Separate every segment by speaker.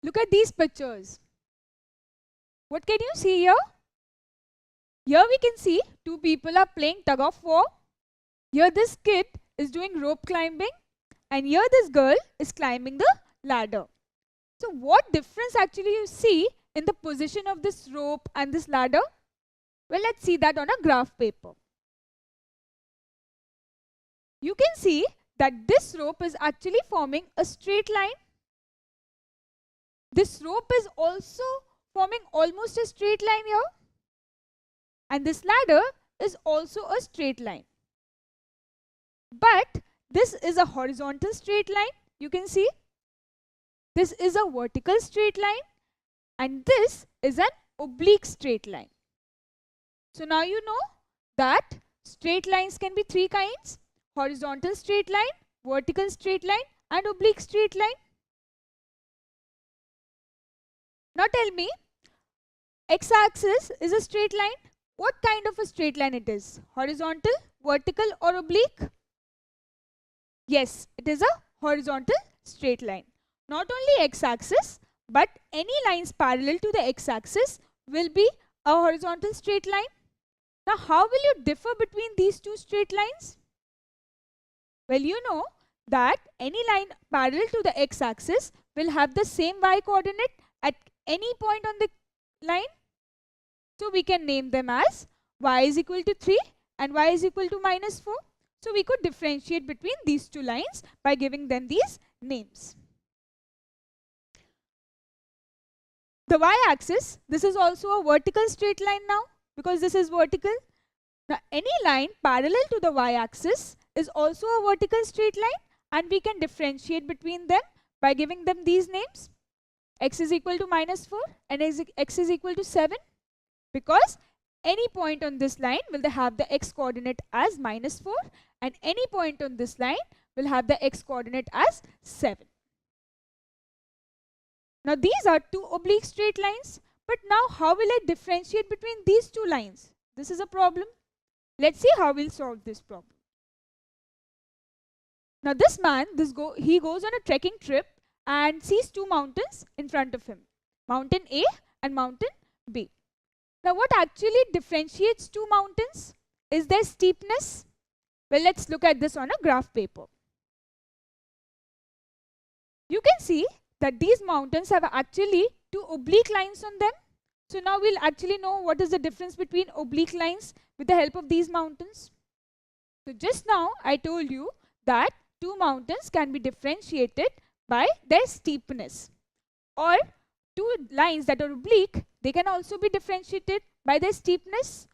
Speaker 1: Look at these pictures. What can you see here? Here we can see two people are playing tug of war. Here this kid is doing rope climbing, and here this girl is climbing the ladder. So what difference actually you see in the position of this rope and this ladder? Well, let's see that on a graph paper. You can see that this rope is actually forming a straight line. This rope is also forming almost a straight line here. And this ladder is also a straight line. But this is a horizontal straight line, you can see. This is a vertical straight line, and this is an oblique straight line. So now you know that straight lines can be three kinds: horizontal straight line, vertical straight line, and oblique straight line. Now tell me, x-axis is a straight line. What kind of a straight line it is? Horizontal, vertical, or oblique? Yes, it is a horizontal straight line. Not only x-axis, but any lines parallel to the x-axis will be a horizontal straight line. Now, how will you differ between these two straight lines? Well, you know that any line parallel to the x-axis will have the same y-coordinate at any point on the line. So, we can name them as y is equal to 3 and y is equal to -4. So, we could differentiate between these two lines by giving them these names. The y-axis, this is also a vertical straight line now, because this is vertical. Now, any line parallel to the y-axis is also a vertical straight line, and we can differentiate between them by giving them these names. X is equal to -4 and x is equal to 7, because any point on this line will have the x coordinate as -4, and any point on this line will have the x coordinate as 7. Now these are two oblique straight lines, but now how will I differentiate between these two lines? This is a problem. Let's see how we'll solve this problem. Now this man, he goes on a trekking trip and sees two mountains in front of him, mountain A and mountain B. Now what actually differentiates two mountains? Is there steepness? Well, let's look at this on a graph paper. You can see that these mountains have actually two oblique lines on them. So now we'll actually know what is the difference between oblique lines with the help of these mountains. So just now I told you that two mountains can be differentiated by their steepness, or two lines that are oblique, they can also be differentiated by their steepness,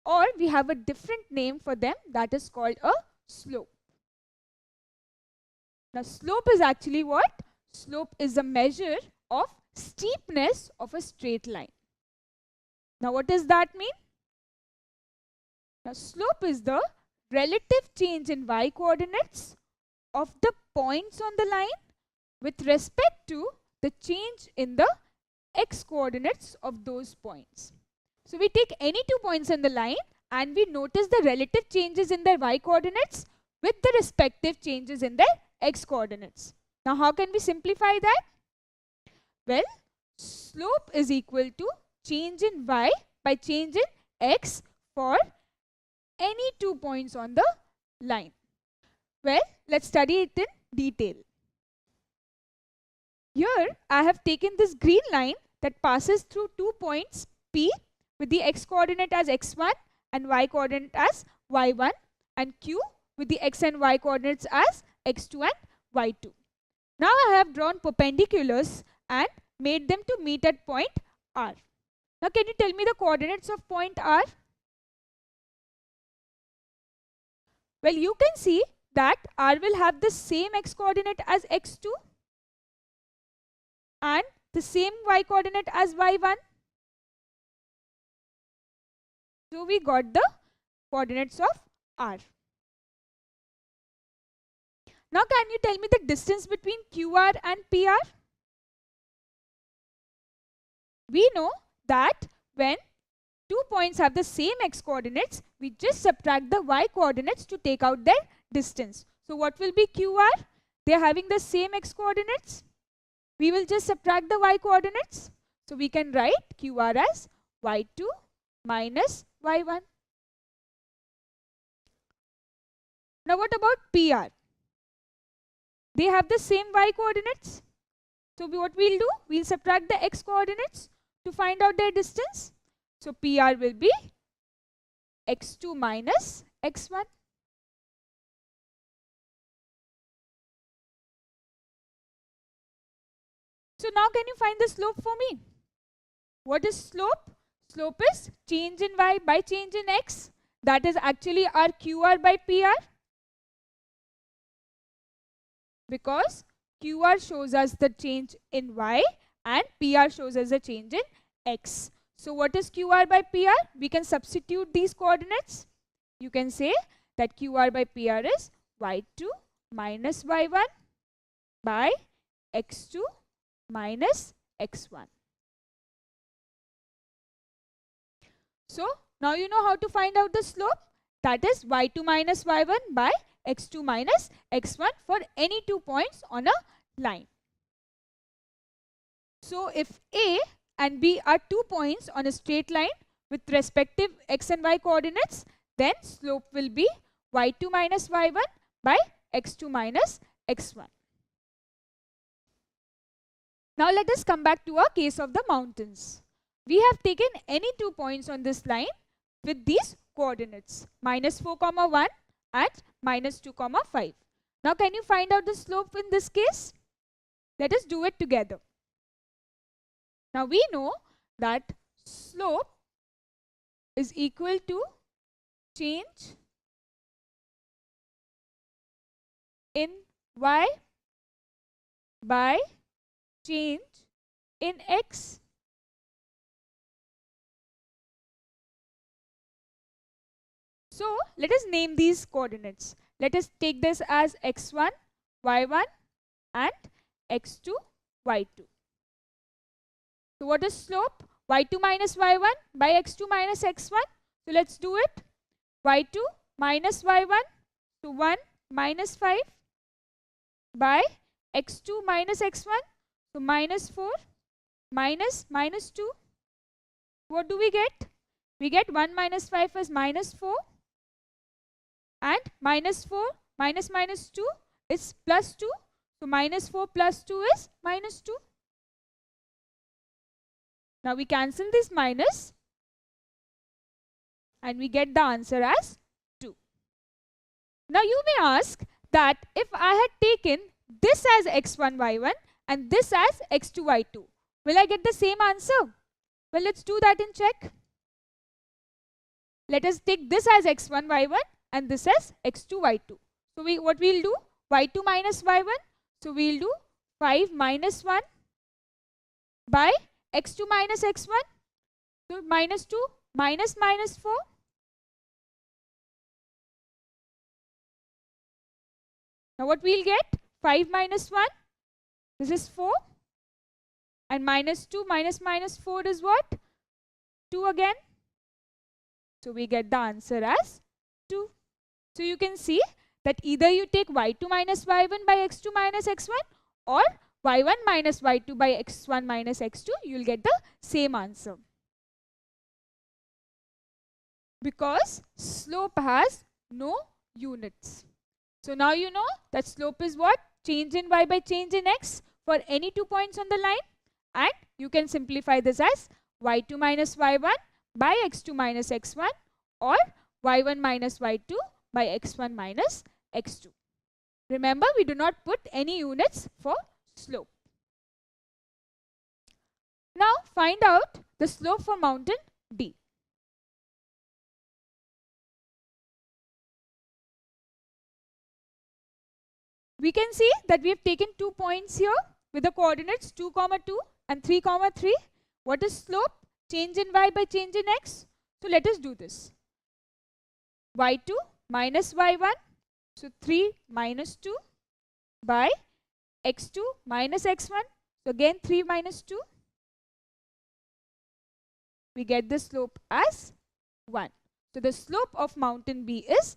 Speaker 1: or we have a different name for them that is called a slope. Now slope is actually what? Slope is a measure of steepness of a straight line. Now what does that mean? Now slope is the relative change in y coordinates of the points on the line with respect to the change in the x coordinates of those points. So we take any two points on the line and we notice the relative changes in their y coordinates with the respective changes in their x coordinates. Now how can we simplify that? Well, slope is equal to change in y by change in x for any 2 points on the line. Well, let's study it in detail. Here I have taken this green line that passes through 2 points P with the x coordinate as x1 and y coordinate as y1, and Q with the x and y coordinates as x2 and y2. Now I have drawn perpendiculars and made them to meet at point R. Now can you tell me the coordinates of point R? Well, you can see that R will have the same x coordinate as x2 and the same y coordinate as y1. So we got the coordinates of R. Now can you tell me the distance between QR and PR? We know that when 2 points have the same x coordinates, we just subtract the y coordinates to take out their distance. So what will be QR? They are having the same x coordinates. We will just subtract the y coordinates. So we can write QR as y2 minus y1. Now what about PR? They have the same y coordinates. So what we'll do, we'll subtract the x coordinates to find out their distance. So PR will be x2 minus x1. So now can you find the slope for me? What is slope? Slope is change in y by change in x. That is actually our QR by PR. Because QR shows us the change in y and PR shows us the change in x. So what is QR by PR? We can substitute these coordinates. You can say that QR by PR is y2 minus y1 by x2 minus x1. So now you know how to find out the slope. That is y2 minus y1 by x2 minus x1 for any 2 points on a line. So if A and B are 2 points on a straight line with respective x and y coordinates, then slope will be y2 minus y1 by x2 minus x1. Now let us come back to our case of the mountains. We have taken any 2 points on this line with these coordinates minus 4, 1 and minus 2, 5. Now can you find out the slope in this case? Let us do it together. Now we know that slope is equal to change in y by change in x. So let us name these coordinates. Let us take this as x1, y1 and x2, y2. So what is slope? y2 minus y1 by x2 minus x1. So let's do it. y2 minus y1, so 1 minus 5 by x2 minus x1, so minus 4 minus 2. What do we get? We get 1 minus 5 as minus 4 and minus 4 minus 2 is plus 2. So minus 4 plus 2 is minus 2. Now we cancel this minus and we get the answer as 2. Now you may ask that if I had taken this as x1, y1 and this as x2, y2, will I get the same answer? Well, let's do that in check. Let us take this as x1, y1 and this as x2, y2. So what we'll do? y2 minus y1. So we'll do 5 minus 1 by x2 minus x1. So minus 2 minus 4. Now what we'll get? 5 minus 1. This is 4. And minus 2 minus 4 is what? 2 again. So we get the answer as 2. So you can see that either you take y2 minus y1 by x2 minus x1 or y1 minus y2 by x1 minus x2, you will get the same answer. Because slope has no units. So now you know that slope is what? Change in y by change in x for any 2 points on the line. And you can simplify this as y2 minus y1 by x2 minus x1 or y1 minus y2 by x1 minus x2. Remember, we do not put any units for slope. Now find out the slope for mountain D. We can see that we have taken 2 points here with the coordinates 2, 2 and 3, 3. What is slope? Change in y by change in x. So let us do this. y2 minus y1, so 3 minus 2 by x2 minus x1, so again 3 minus 2. We get the slope as 1. So the slope of mountain B is